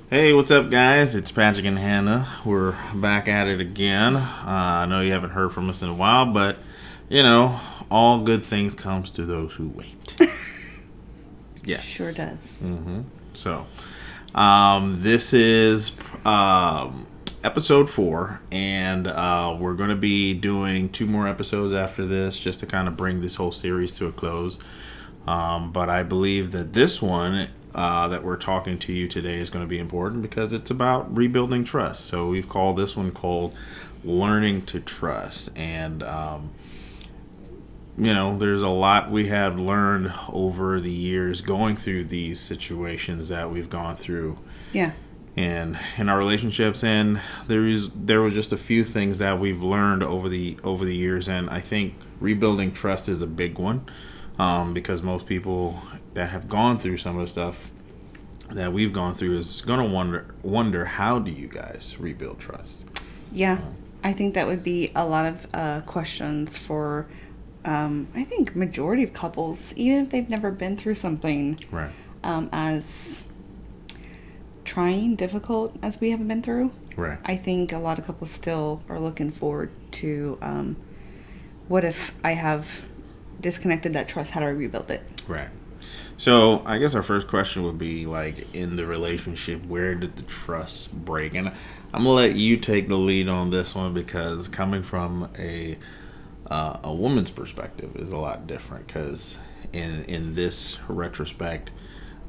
Hey, what's up, guys? It's Patrick and Hannah. We're back at it again. I know you haven't heard from us in a while, but all good things comes to those who wait. Yes, Sure does. So, this is episode 4, and we're going to be doing 2 more episodes after this, just to kind of bring this whole series to a close. But I believe that this one that we're talking to you today is going to be important because it's about rebuilding trust. So we've called this one Learning to Trust. And, there's a lot we have learned over the years going through these situations that we've gone through. Yeah. And in our relationships, and there was just a few things that we've learned over the years, and I think rebuilding trust is a big one. Because most people that have gone through some of the stuff that we've gone through is going to wonder how do you guys rebuild trust? Yeah. I think that would be a lot of questions for, I think, majority of couples, even if they've never been through something Right. As trying, difficult as we haven't been through. Right. I think a lot of couples still are looking forward to what if I have disconnected that trust, how do I rebuild it? Right. So I guess our first question would be, like, in the relationship, where did the trust break? And I'm gonna let you take the lead on this one, because coming from a woman's perspective is a lot different, because in this retrospect,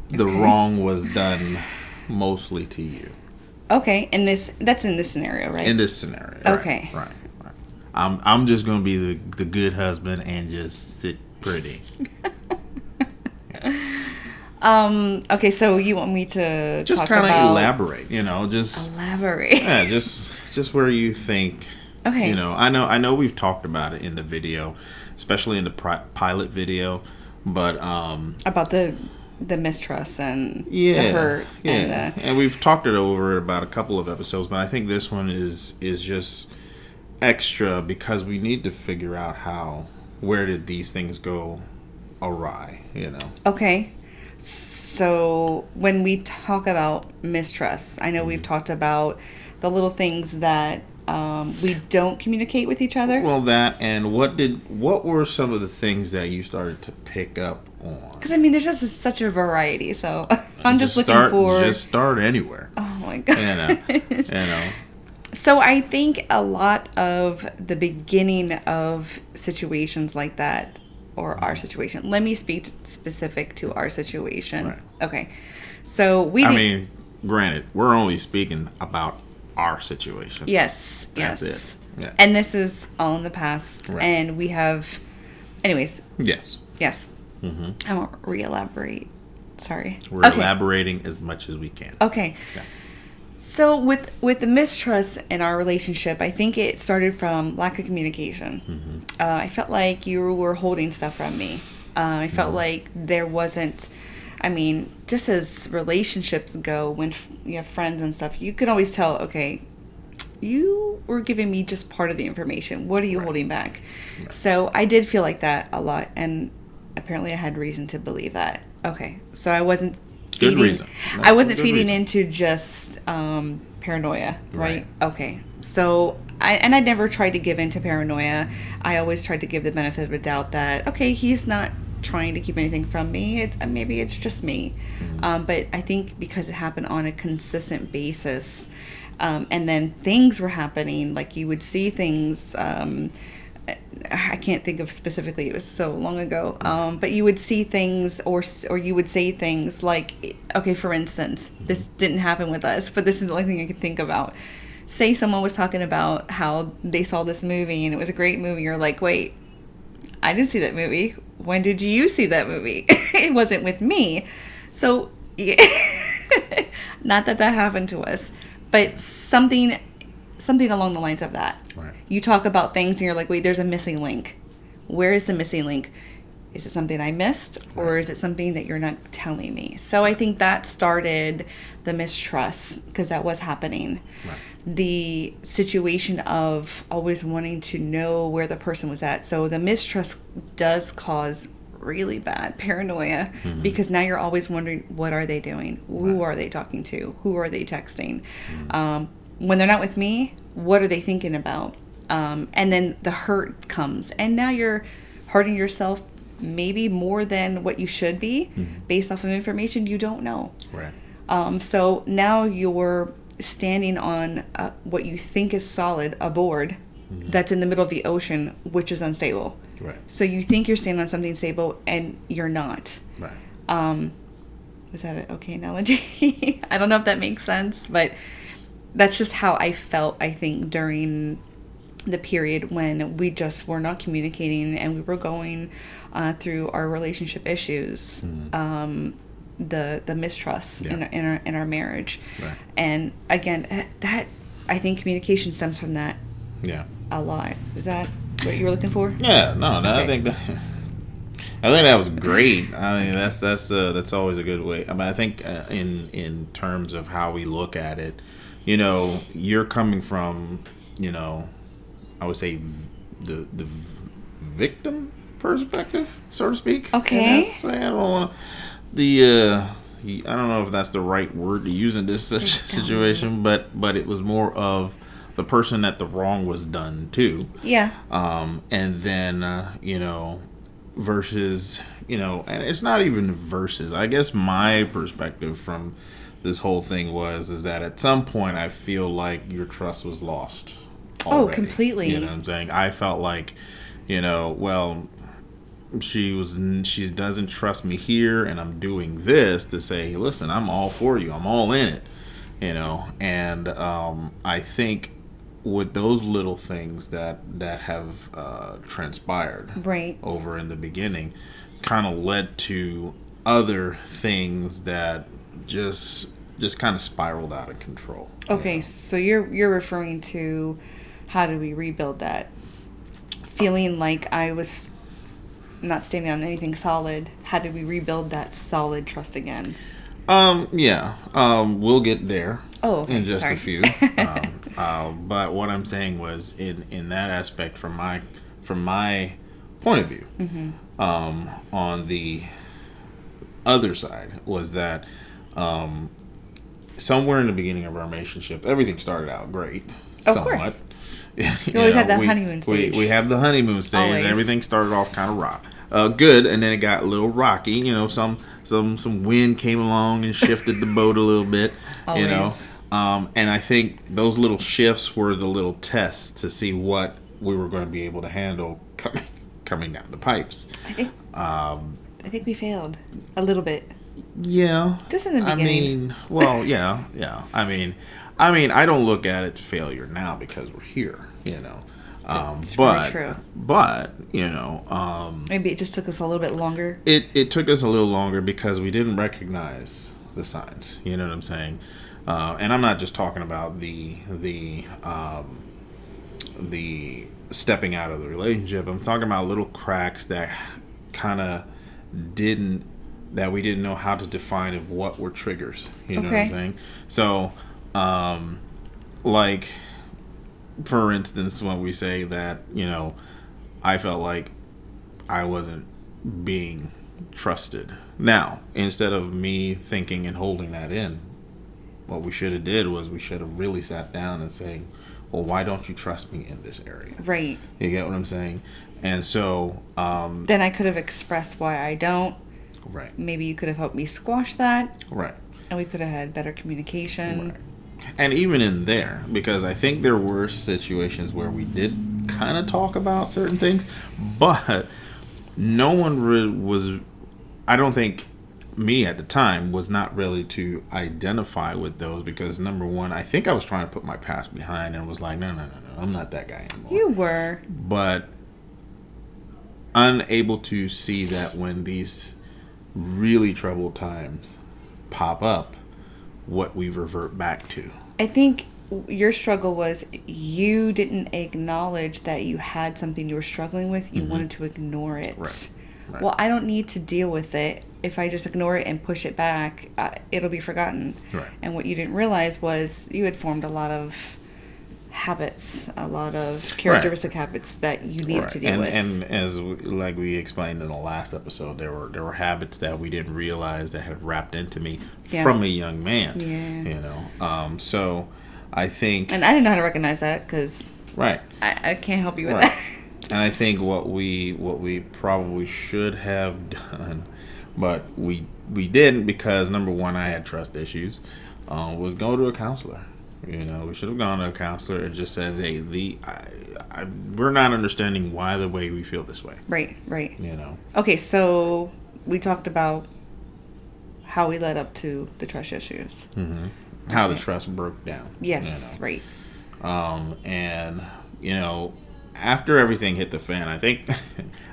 the wrong was done mostly to you. Okay, that's in this scenario, right? In this scenario. Okay. Right. I'm just gonna be the good husband and just sit pretty. Okay, so you want me to Just talk kind of about... elaborate, just Elaborate. yeah, just where you think. Okay. I know we've talked about it in the video, especially in the pilot video, but About the mistrust and the yeah, hurt yeah, and and we've talked it over about a couple of episodes, but I think this one is just extra because we need to figure out where did these things go awry, Okay. So when we talk about mistrust, I know we've talked about the little things that we don't communicate with each other. Well, that, and what were some of the things that you started to pick up on? Because there's just such a variety, so I'm just looking for... Just start anywhere. Oh my god. So I think a lot of the beginning of situations like that, or our situation, let me speak specific to our situation. Right. Okay. So Granted, we're only speaking about our situation. Yes. That's yes. it. Yeah. And this is all in the past. Right. And we have... Anyways. Yes. Yes. Mm-hmm. I won't re-elaborate. Sorry. We're elaborating as much as we can. Okay. Yeah. So with the mistrust in our relationship, I think it started from lack of communication. Mm-hmm. I felt like you were holding stuff from me. I felt like there wasn't... just as relationships go, when you have friends and stuff, you can always tell, okay, you were giving me just part of the information. What are you holding back? Right. So I did feel like that a lot, and apparently I had reason to believe that. Okay, so I wasn't feeding... Good reason. No, I wasn't good feeding reason. into just paranoia, right? Right. Okay, so... I never tried to give in to paranoia. I always tried to give the benefit of a doubt that, okay, he's not trying to keep anything from me. Maybe it's just me. Mm-hmm. But I think because it happened on a consistent basis, and then things were happening, like you would see things, I can't think of specifically, it was so long ago, but you would see things or you would say things like, okay, for instance, this didn't happen with us, but this is the only thing I could think about. Say someone was talking about how they saw this movie and it was a great movie. You're like, wait, I didn't see that movie. When did you see that movie? It wasn't with me. So, yeah. Not that happened to us, but something along the lines of that. Right. You talk about things and you're like, wait, there's a missing link. Where is the missing link? Is it something I missed, or is it something that you're not telling me? So I think that started the mistrust, because that was happening. Right. The situation of always wanting to know where the person was at. So the mistrust does cause really bad paranoia, because now you're always wondering, what are they doing? Who are they talking to? Who are they texting? When they're not with me, what are they thinking about? And then the hurt comes, and now you're hurting yourself maybe more than what you should be, based off of information you don't know. Right. So now you're standing on what you think is solid, a board that's in the middle of the ocean, which is unstable. Right. So you think you're standing on something stable, and you're not. Right. Is that an okay analogy? I don't know if that makes sense, but that's just how I felt, I think, during the period when we just were not communicating, and we were going through our relationship issues, the mistrust in our marriage. Right. And again, that, I think communication stems from that. Yeah. A lot. Is that what you were looking for? Yeah. No. Okay. I think that was great. I mean, that's always a good way. I mean, I think in terms of how we look at it, you're coming from, I would say the victim perspective, so to speak. Okay. I don't want I don't know if that's the right word to use in this situation, but it was more of the person that the wrong was done to. Yeah. And then versus, and it's not even versus. I guess my perspective from this whole thing is that at some point I feel like your trust was lost already. Oh, completely. You know what I'm saying? I felt like, well, she doesn't trust me here, and I'm doing this to say, hey, listen, I'm all for you. I'm all in it. And I think with those little things that have transpired right over in the beginning kind of led to other things that just kind of spiraled out of control. Okay, so you're referring to, how do we rebuild that? Feeling like I was not standing on anything solid. How did we rebuild that solid trust again? Yeah. We'll get there. Oh, okay. In just Sorry. a few. But what I'm saying was in that aspect, from my point of view, on the other side was that somewhere in the beginning of our relationship, everything started out great. Of course. You always have that honeymoon stage. We have the honeymoon stage. Always. Everything started off kind of good, and then it got a little rocky. Some wind came along and shifted the boat a little bit. Always. And I think those little shifts were the little tests to see what we were going to be able to handle coming down the pipes. I think we failed a little bit. Yeah. Just in the beginning. I mean, well, yeah. I mean, I don't look at it failure now because we're here, It's very true. But, maybe it just took us a little bit longer. It took us a little longer because we didn't recognize the signs. You know what I'm saying? And I'm not just talking about the stepping out of the relationship. I'm talking about little cracks that kind of that we didn't know how to define of what were triggers. You know what I'm saying? So, like, for instance, when we say that, I felt like I wasn't being trusted. Now, instead of me thinking and holding that in, what we should have did was we should have really sat down and saying, well, why don't you trust me in this area? Right. You get what I'm saying? And so... then I could have expressed why I don't. Right. Maybe you could have helped me squash that. Right. And we could have had better communication. Right. And even in there, because I think there were situations where we did kind of talk about certain things, but no one was... I don't think... me at the time was not really to identify with those because, number one, I think I was trying to put my past behind and was like, no, I'm not that guy anymore. You were. But unable to see that when these really troubled times pop up, what we revert back to. I think your struggle was you didn't acknowledge that you had something you were struggling with. You wanted to ignore it. Right. Well, I don't need to deal with it. If I just ignore it and push it back, it'll be forgotten. Right. And what you didn't realize was you had formed a lot of habits, a lot of characteristic habits that you need to deal with. And as like we explained in the last episode, there were habits that we didn't realize that had wrapped into me from a young man. Yeah. You know, so I think, and I didn't know how to recognize that because I can't help you with that. And I think what we probably should have done, but we didn't because number one, I had trust issues, was go to a counselor. You know, we should have gone to a counselor and just said, hey, we're not understanding why the way we feel this way. Right. You know. Okay, so we talked about how we led up to the trust issues. Mm-hmm. How the trust broke down. Yes, you know. Right. And, you know, after everything hit the fan, I think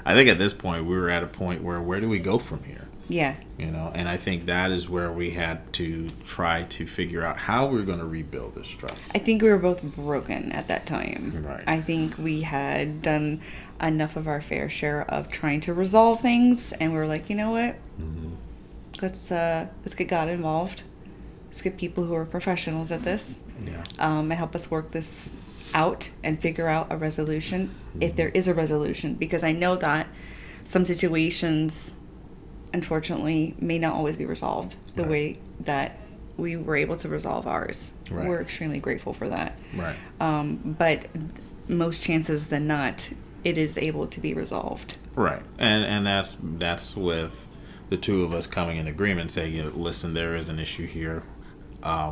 at this point we were at a point where do we go from here? Yeah. You know, and I think that is where we had to try to figure out how we were going to rebuild this trust. I think we were both broken at that time. Right. I think we had done enough of our fair share of trying to resolve things, and we were like, you know what? Mm-hmm. Let's get God involved. Let's get people who are professionals at this. Yeah. And help us work this out and figure out a resolution, if there is a resolution, because I know that some situations, unfortunately, may not always be resolved the way that we were able to resolve ours. Right. We're extremely grateful for that. Right. But most chances than not, it is able to be resolved. Right. And that's with the two of us coming in agreement, saying, you know, listen, there is an issue here.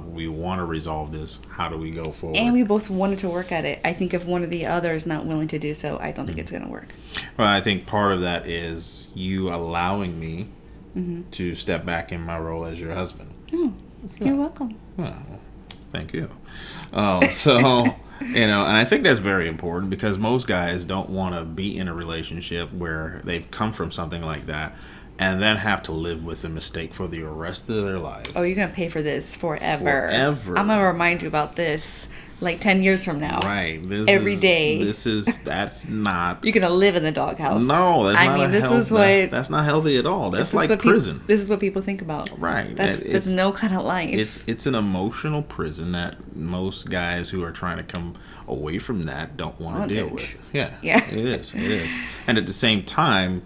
We want to resolve this. How do we go forward? And we both wanted to work at it. I think if one of the other is not willing to do so, I don't think it's going to work. Well, I think part of that is you allowing me to step back in my role as your husband. Oh, you're welcome. Well, thank you. So, you know, and I think that's very important because most guys don't want to be in a relationship where they've come from something like that and then have to live with a mistake for the rest of their lives. Oh, you're going to pay for this forever. I'm going to remind you about this like 10 years from now. Right. Every day. That's not... You're going to live in the doghouse. No, that's not healthy at all. That's like prison. This is what people think about. Right. That's no kind of life. It's an emotional prison that most guys who are trying to come away from that don't want to deal with. Yeah. It is. And at the same time,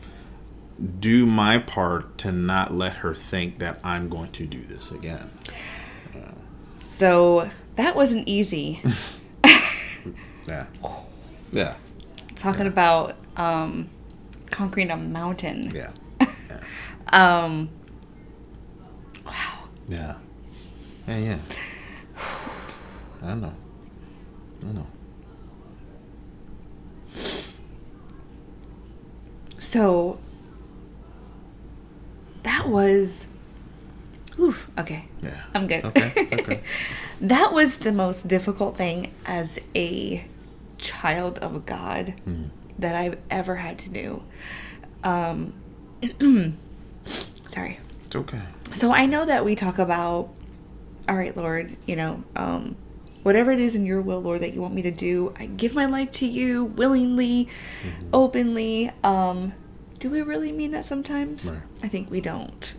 do my part to not let her think that I'm going to do this again. So that wasn't easy. Yeah. Talking about conquering a mountain. Yeah. Wow. Yeah. I know. So that was... Oof, okay. Yeah. I'm good. It's okay. That was the most difficult thing as a child of God that I've ever had to do. Sorry. It's okay. So I know that we talk about, all right, Lord, you know, whatever it is in your will, Lord, that you want me to do, I give my life to you willingly, openly. Do we really mean that sometimes? Right. I think we don't.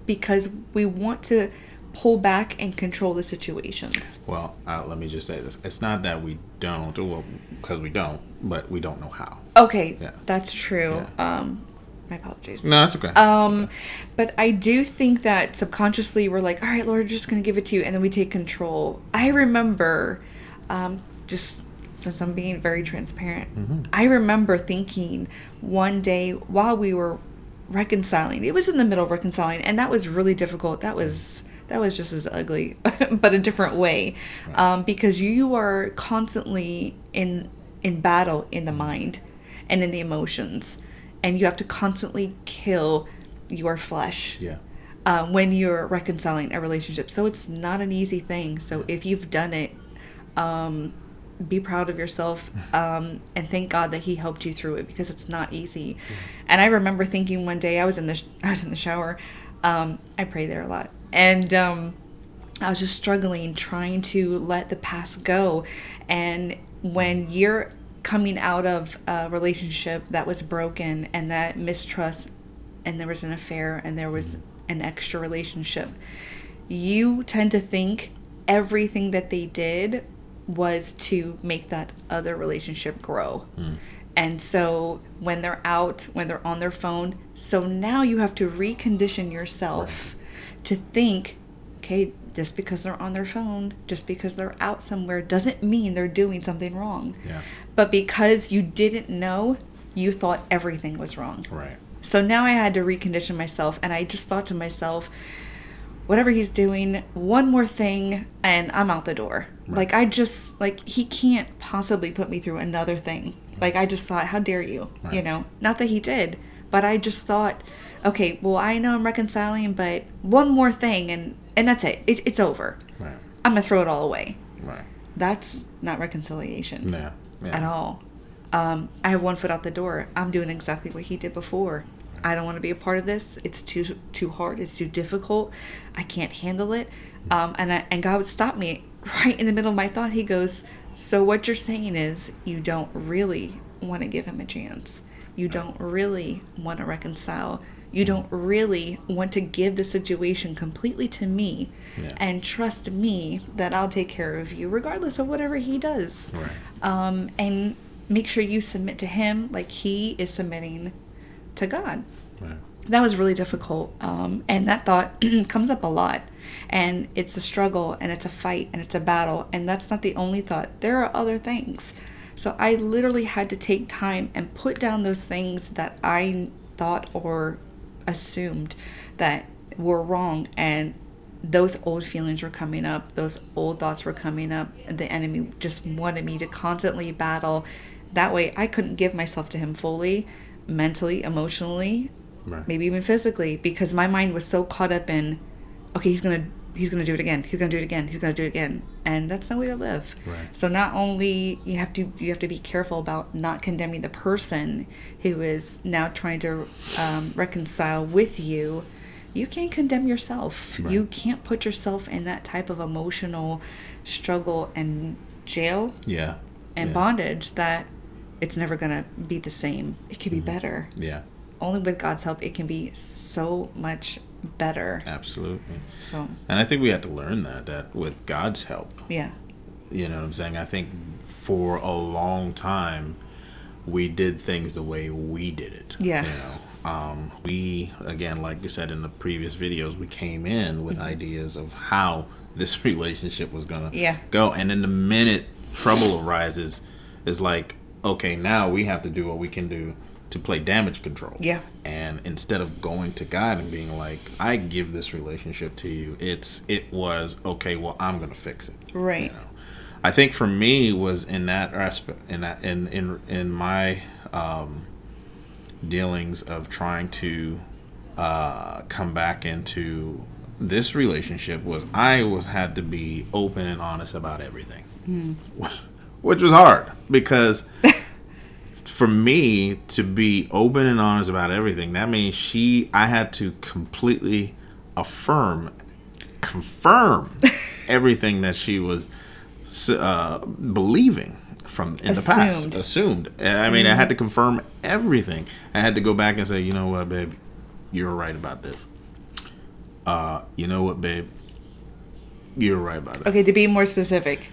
Because we want to pull back and control the situations. Well, let me just say this. It's not that we don't, well, because we don't, but we don't know how. Okay, yeah. That's true. Yeah. My apologies. No, that's okay. But I do think that subconsciously we're like, all right, Lord, we're just going to give it to you, and then we take control. I remember, just since I'm being very transparent, I remember thinking one day while we were reconciling, it was in the middle of reconciling, and that was really difficult. That was just as ugly, but a different way, because you are constantly in battle in the mind and in the emotions, and you have to constantly kill your flesh when you're reconciling a relationship. So it's not an easy thing. So if you've done it, be proud of yourself, and thank God that He helped you through it, because it's not easy. And I remember thinking one day I was in the shower. I pray there a lot, and I was just struggling, trying to let the past go. And when you're coming out of a relationship that was broken, and that mistrust, and there was an affair, and there was an extra relationship, you tend to think everything that they did was to make that other relationship grow. And so when they're out, when they're on their phone, so now you have to recondition yourself to think, okay, just because they're on their phone, just because they're out somewhere, doesn't mean they're doing something wrong. Yeah. But because you didn't know, you thought everything was wrong. Right. So now I had to recondition myself, and I just thought to myself, whatever he's doing, one more thing, and I'm out the door. Right. Like, he can't possibly put me through another thing. Like, I just thought, how dare you? Right. You know, not that he did, but I just thought, okay, well, I know I'm reconciling, but one more thing, and that's it. It's over. Right. I'm going to throw it all away. Right. That's not reconciliation at all. I have one foot out the door. I'm doing exactly what he did before. I don't want to be a part of this. It's too hard. It's too difficult. I can't handle it. And God would stop me right in the middle of my thought. He goes, so what you're saying is you don't really want to give him a chance. You don't really want to reconcile. You don't really want to give the situation completely to me and trust me that I'll take care of you regardless of whatever he does. Right. And make sure you submit to him like he is submitting to God. Right. That was really difficult. And that thought comes up a lot. And it's a struggle, and it's a fight, and it's a battle. And that's not the only thought. There are other things. So I literally had to take time and put down those things that I thought or assumed that were wrong. And those old feelings were coming up. Those old thoughts were coming up. The enemy just wanted me to constantly battle. That way I couldn't give myself to him fully, mentally, emotionally, maybe even physically, because my mind was so caught up in, okay, he's gonna do it again. He's gonna do it again. He's gonna do it again. And that's no way to live. Right. So not only you have to be careful about not condemning the person who is now trying to reconcile with you. You can't condemn yourself. Right. You can't put yourself in that type of emotional struggle and jail and bondage that it's never going to be the same. It can be better. Yeah. Only with God's help, it can be so much better. Absolutely. So. And I think we have to learn that with God's help. Yeah. You know what I'm saying? I think for a long time, we did things the way we did it. Yeah. You know? We, again, like you said in the previous videos, we came in with ideas of how this relationship was going to go. And then the minute trouble arises, it's like, okay, now we have to do what we can do to play damage control. Yeah. And instead of going to God and being like, I give this relationship to you, it was, okay, well, I'm going to fix it. Right. You know? I think for me was in that aspect, in my dealings of trying to come back into this relationship was had to be open and honest about everything, which was hard because for me to be open and honest about everything, that means I had to completely confirm everything that she was believing from in the past. Assumed. I mean, I had to confirm everything. I had to go back and say, you know what, babe, you're right about this. You know what, babe, you're right about that. Okay, to be more specific,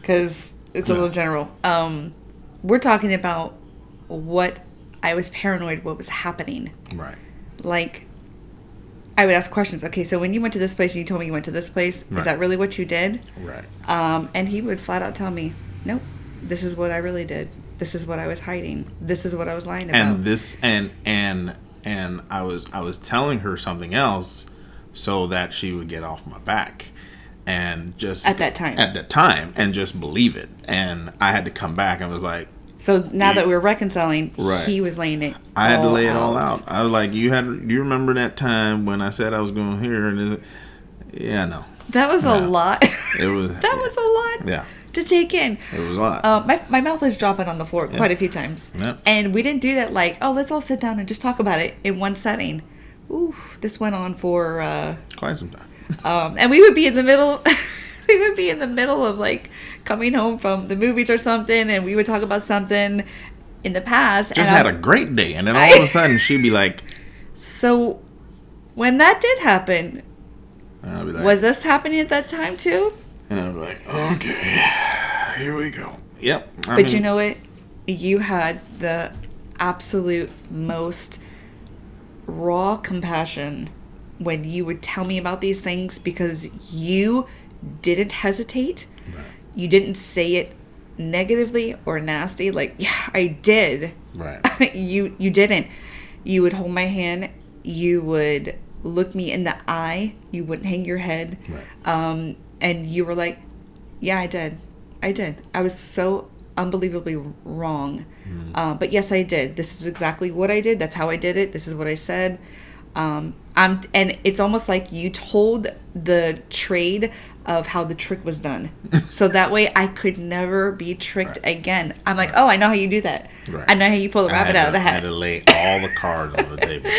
because it's a little general. We're talking about what I was paranoid what was happening. Right. Like, I would ask questions. Okay, so when you went to this place and you told me you went to this place, is that really what you did? Right. And he would flat out tell me, nope, this is what I really did. This is what I was hiding. This is what I was lying about. And this and I was telling her something else so that she would get off my back. And just at that time and just believe it. And I had to come back and was like, so now that we're reconciling, he was laying it. I had to lay it all out. I was like, you remember that time when I said I was going here? And no. That was a lot. It was. That was a lot. Yeah. To take in. It was a lot. My mouth was dropping on the floor quite a few times. Yeah. And we didn't do that like, oh, let's all sit down and just talk about it in one setting. Ooh, this went on for quite some time. And we would be in the middle. We would be in the middle of like coming home from the movies or something, and we would talk about something in the past. Just had a great day, and then all of a sudden she'd be like, "So, when that did happen, I'd be like, was this happening at that time too?" And I'd be like, "Okay, Here we go. Yep. But you know what? You had the absolute most raw compassion when you would tell me about these things, because you didn't hesitate. Right. You didn't say it negatively or nasty. Like, yeah, I did. Right. You didn't. You would hold my hand. You would look me in the eye. You wouldn't hang your head. Right. And you were like, yeah, I did. I was so unbelievably wrong. But yes, I did. This is exactly what I did. That's how I did it. This is what I said. And it's almost like you told the trade of how the trick was done. So that way I could never be tricked again. I'm like, oh, I know how you do that. Right. I know how you pull the rabbit out of the hat. I had to lay all the cards on the table.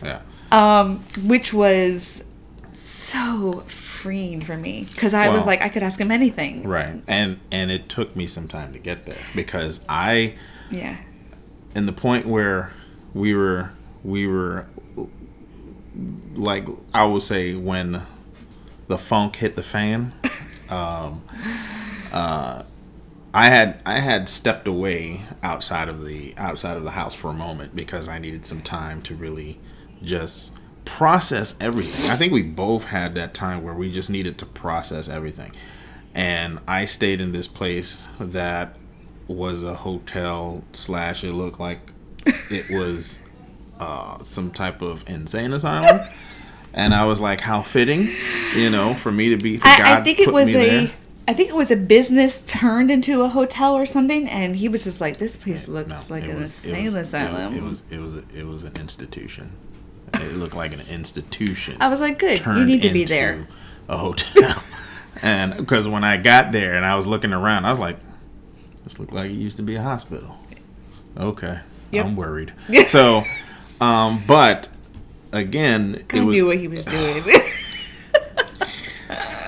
Yeah. Which was so freeing for me, because I was like, I could ask him anything. Right. And it took me some time to get there, because in the point where we were like, I would say, when the funk hit the fan, I had stepped away outside of the house for a moment, because I needed some time to really just process everything. I think we both had that time where we just needed to process everything. And I stayed in this place that was a hotel / it looked like it was some type of insane asylum. And I was like, how fitting, for me to be. I think it was a business turned into a hotel or something, and he was just like, this place looks like an insane asylum. It was an institution. It looked like an institution. I was like, good, you need to be there. A hotel. And because when I got there and I was looking around, I was like, this looked like it used to be a hospital. Okay. Yep. I'm worried. So, but again, God knew what he was doing.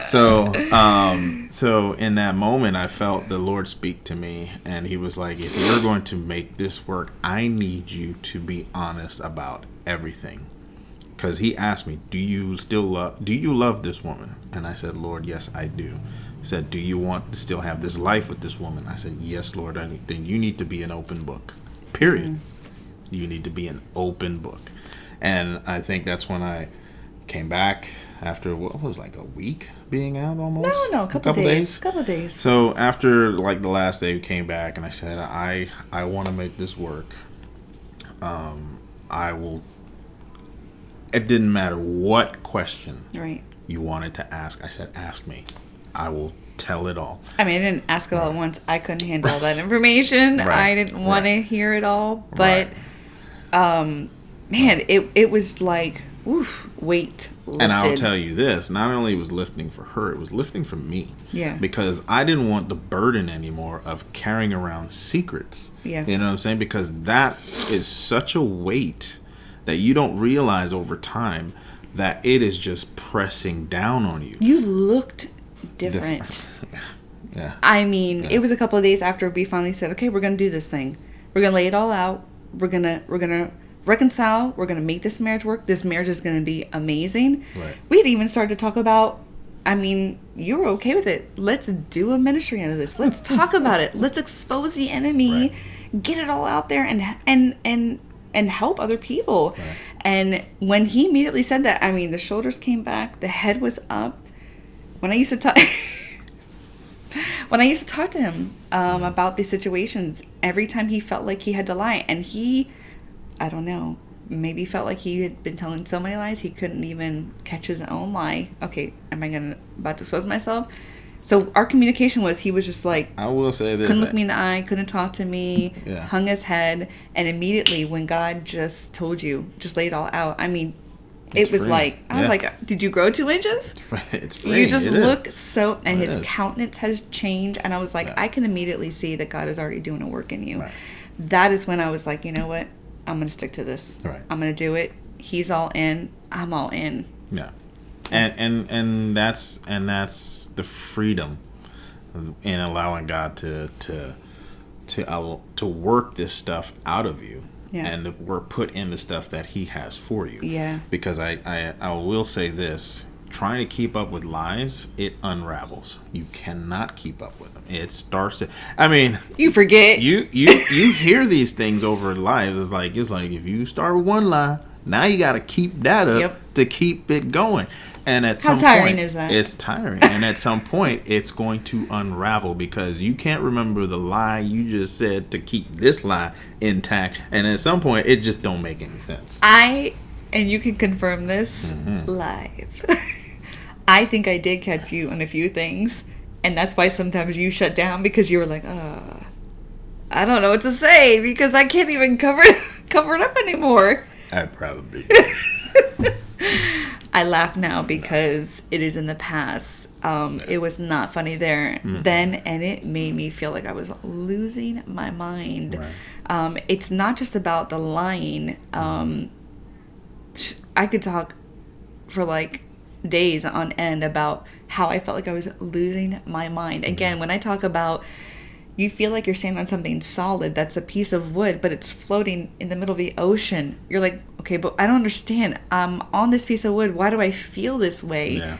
So in that moment, I felt the Lord speak to me, and He was like, if you're going to make this work, I need you to be honest about everything. Because He asked me, do you love this woman? And I said, Lord, yes, I do. He said, do you want to still have this life with this woman? I said, yes, Lord. Then you need to be an open book. Period. Mm-hmm. You need to be an open book. And I think that's when I came back after what was like a week being out almost. No, a couple days. So after like the last day, we came back and I said, I want to make this work. I will. It didn't matter what question you wanted to ask. I said, ask me. I will tell it all. I mean, I didn't ask it all at once. I couldn't handle all that information. I didn't want to hear it all. But, man, it was like, weight lifted. And I'll tell you this, not only was lifting for her, it was lifting for me. Yeah. Because I didn't want the burden anymore of carrying around secrets. Yeah. You know what I'm saying? Because that is such a weight that you don't realize over time that it is just pressing down on you. You looked different. Yeah. I mean, it was a couple of days after we finally said, okay, we're going to do this thing. We're going to lay it all out. We're going to reconcile. We're going to make this marriage work. This marriage is going to be amazing. Right. We had even started to talk about, I mean, you were okay with it. Let's do a ministry out of this. Let's talk about it. Let's expose the enemy, get it all out there, and help other people. Right. And when he immediately said that, I mean, the shoulders came back, the head was up. When I used to talk to him about these situations, every time he felt like he had to lie, and he, I don't know, maybe felt like he had been telling so many lies he couldn't even catch his own lie. Okay, am I about to expose myself? So our communication was, he was just like, I will say this, couldn't look me in the eye, couldn't talk to me, hung his head, and immediately when God just told you, just lay it all out, I mean, it was like, I was like, did you grow 2 inches? It's free. You just look so, and his countenance has changed, and I was like, I can immediately see that God is already doing a work in you. Right. That is when I was like, you know what, I'm going to stick to this. Right. I'm going to do it. He's all in. I'm all in. Yeah. And that's the freedom in allowing God to work this stuff out of you, and to put in the stuff that He has for you. Yeah. Because I will say this, trying to keep up with lies, it unravels. You cannot keep up with them. It starts to. I mean, you forget. You hear these things over lives. It's like if you start with one lie, now you got to keep that up to keep it going. And at some point, is that? It's tiring. And at some point, it's going to unravel because you can't remember the lie you just said to keep this lie intact. And at some point, it just don't make any sense. And you can confirm this live. I think I did catch you on a few things. And that's why sometimes you shut down because you were like, I don't know what to say because I can't even cover it up anymore. I probably do. I laugh now because it is in the past. It was not funny there then, and it made me feel like I was losing my mind. Right. It's not just about the lying. I could talk for like days on end about how I felt like I was losing my mind. Again, when I talk about you feel like you're standing on something solid that's a piece of wood, but it's floating in the middle of the ocean. You're like, okay, but I don't understand. I'm on this piece of wood. Why do I feel this way? Yeah.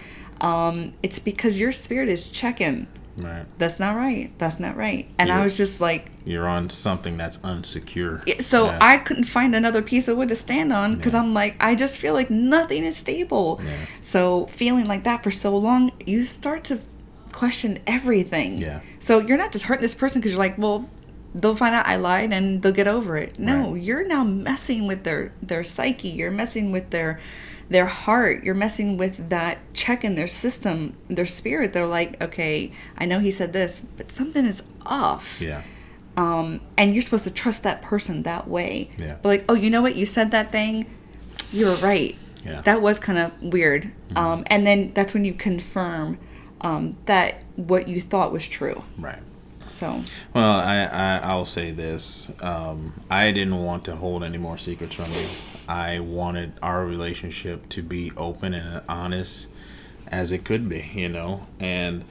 It's because your spirit is checking. Right. That's not right. That's not right. And I was just like... You're on something that's unsecure. So I couldn't find another piece of wood to stand on because I'm like, I just feel like nothing is stable. Yeah. So feeling like that for so long, you start to question everything. Yeah. So you're not just hurting this person because you're like, well, they'll find out I lied and they'll get over it. No, you're now messing with their psyche. You're messing with their heart. You're messing with that check in their system, their spirit. They're like, okay, I know he said this, but something is off. Yeah. And you're supposed to trust that person that way. Yeah. But like, oh, you know what? You said that thing. You were right. Yeah. That was kind of weird. Mm-hmm. And then that's when you confirm that what you thought was true. Right. So. Well, I'll say this. I didn't want to hold any more secrets from you. I wanted our relationship to be open and honest as it could be, and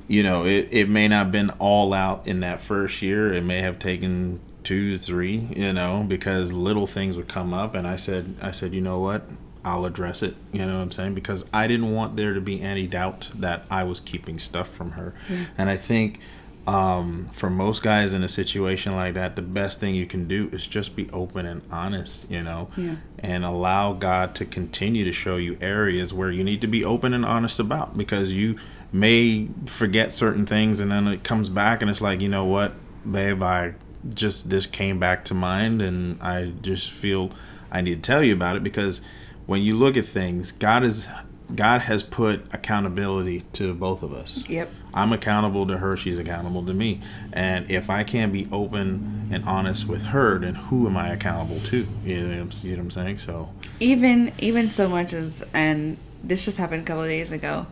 it may not have been all out in that first year. It may have taken 2 to 3, because little things would come up, and I said, you know what? I'll address it, you know what I'm saying? Because I didn't want there to be any doubt that I was keeping stuff from her. Mm. And I think for most guys in a situation like that, the best thing you can do is just be open and honest, and allow God to continue to show you areas where you need to be open and honest about, because you may forget certain things and then it comes back and it's like, you know what, babe, this came back to mind and I just feel I need to tell you about it, because when you look at things, God has put accountability to both of us. Yep. I'm accountable to her, she's accountable to me. And if I can't be open and honest with her, then who am I accountable to? You know what I'm saying? So even so much as, and this just happened a couple of days ago,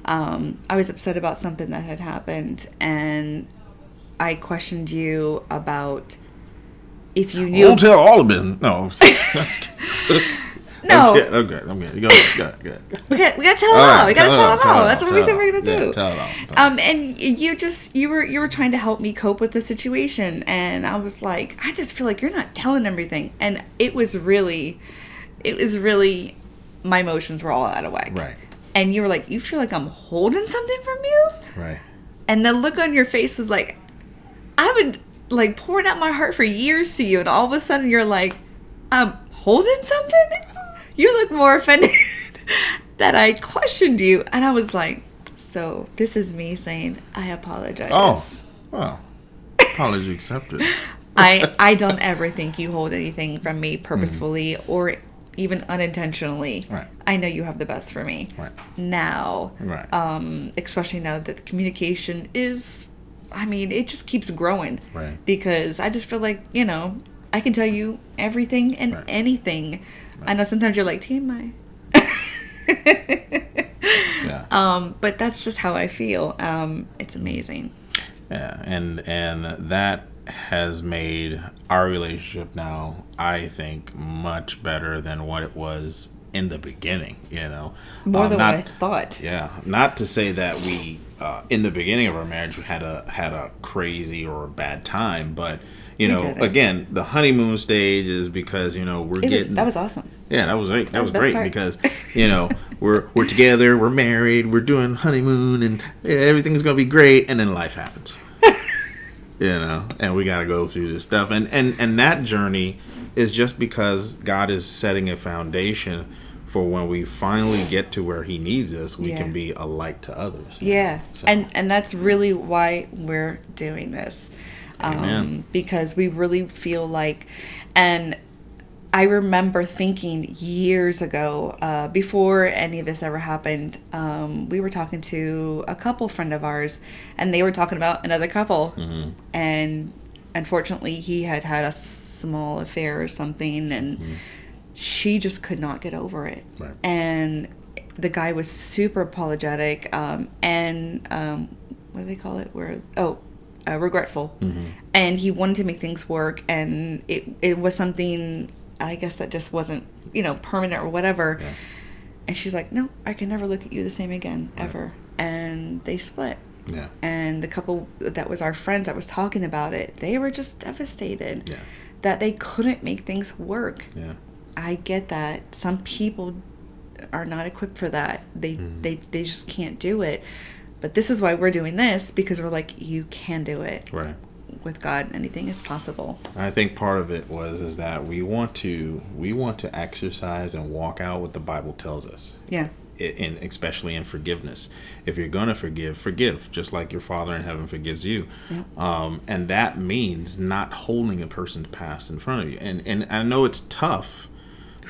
I was upset about something that had happened, and I questioned you about if you knew. Don't tell all of it. No. No. I'm good. Go ahead. We gotta tell it all. We gotta tell it all. That's what we said we're gonna do. Yeah, tell it all. And you were trying to help me cope with the situation, and I was like, I just feel like you're not telling everything, and it was really, my emotions were all out of whack. Right. And you were like, you feel like I'm holding something from you? Right. And the look on your face was like, I've been like pouring out my heart for years to you, and all of a sudden you're like, I'm holding something? You look more offended that I questioned you. And I was like, so this is me saying, I apologize. Oh, well, apology accepted. I don't ever think you hold anything from me purposefully or even unintentionally. Right. I know you have the best for me. Right. Now. Right. Especially now that the communication is, it just keeps growing. Right. Because I just feel like, I can tell you everything and anything. Right. I know sometimes you're like, TMI. Yeah. But that's just how I feel. It's amazing. Yeah, and that has made our relationship now, I think, much better than what it was in the beginning, More than what I thought. Yeah. Not to say that we, in the beginning of our marriage, had a crazy or a bad time, but... again, the honeymoon stage is because, that was awesome. Yeah, that was great. That was great because, we're together, we're married, we're doing honeymoon, and everything's gonna be great, and then life happens. And we got to go through this stuff, and that journey is just because God is setting a foundation for when we finally get to where He needs us, we can be a light to others. Yeah, so. and that's really why we're doing this, because we really feel like, and I remember thinking years ago, before any of this ever happened, we were talking to a couple friend of ours, and they were talking about another couple, and unfortunately he had a small affair or something, and she just could not get over it. Right. And the guy was super apologetic, and what do they call it? Regretful. And he wanted to make things work, and it was something, I guess, that just wasn't, permanent or whatever. Yeah. And she's like, no, I can never look at you the same again, ever. And they split. Yeah. And the couple that was our friends that was talking about it, they were just devastated that they couldn't make things work. Yeah. I get that. Some people are not equipped for that. They just can't do it. But this is why we're doing this, because we're like, you can do it. Right. With God, anything is possible. I think part of it is that we want to exercise and walk out what the Bible tells us. Yeah. Especially in forgiveness. If you're going to forgive, just like your Father in heaven forgives you. Yeah. And that means not holding a person's past in front of you. And I know it's tough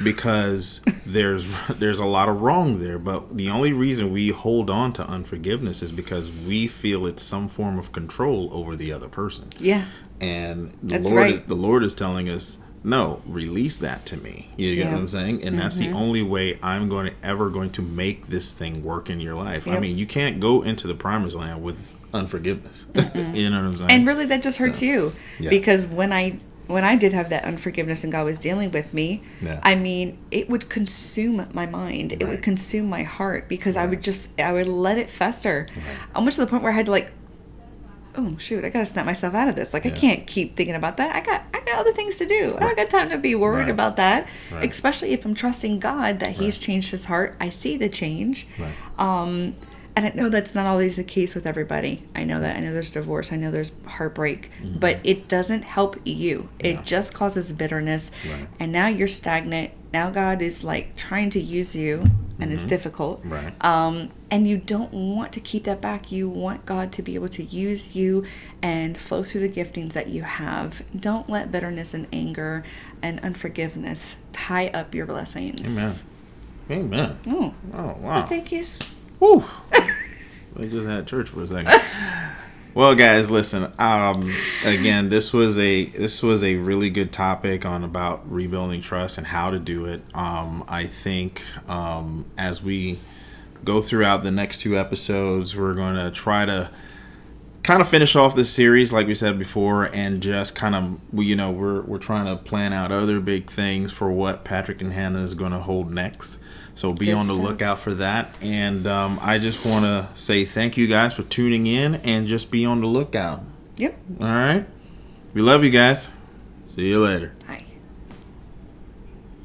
because there's a lot of wrong there, but the only reason we hold on to unforgiveness is because we feel it's some form of control over the other person. Yeah. And the Lord is telling us, no, release that to me. You get what I'm saying? And that's the only way I'm ever going to make this thing work in your life. Yep. I mean, you can't go into the promised land with unforgiveness. You know what I'm saying? And really, that just hurts you. Yeah. Because when I did have that unforgiveness and God was dealing with me, I mean, it would consume my mind. It would consume my heart, because I would let it fester. Almost to the point where I had to oh shoot, I gotta snap myself out of this. I can't keep thinking about that. I got other things to do. I don't got time to be worried about that. Especially if I'm trusting God that He's changed His heart. I see the change. And I know that's not always the case with everybody. I know that. I know there's divorce. I know there's heartbreak. But it doesn't help you. It just causes bitterness. And now you're stagnant. Now God is trying to use you, and it's difficult. And you don't want to keep that back. You want God to be able to use you and flow through the giftings that you have. Don't let bitterness and anger and unforgiveness tie up your blessings. Amen. Oh wow. Well, thank you. Woo. We just had church for a second. Well, guys, listen. Again, this was a really good topic about rebuilding trust and how to do it. I think as we go throughout the next 2 episodes, we're going to try to kind of finish off this series, like we said before, and just kind of we're trying to plan out other big things for what Patrick and Hannah is going to hold next. So be on the lookout for that. And I just want to say thank you guys for tuning in, and just be on the lookout. Yep. All right. We love you guys. See you later. Bye.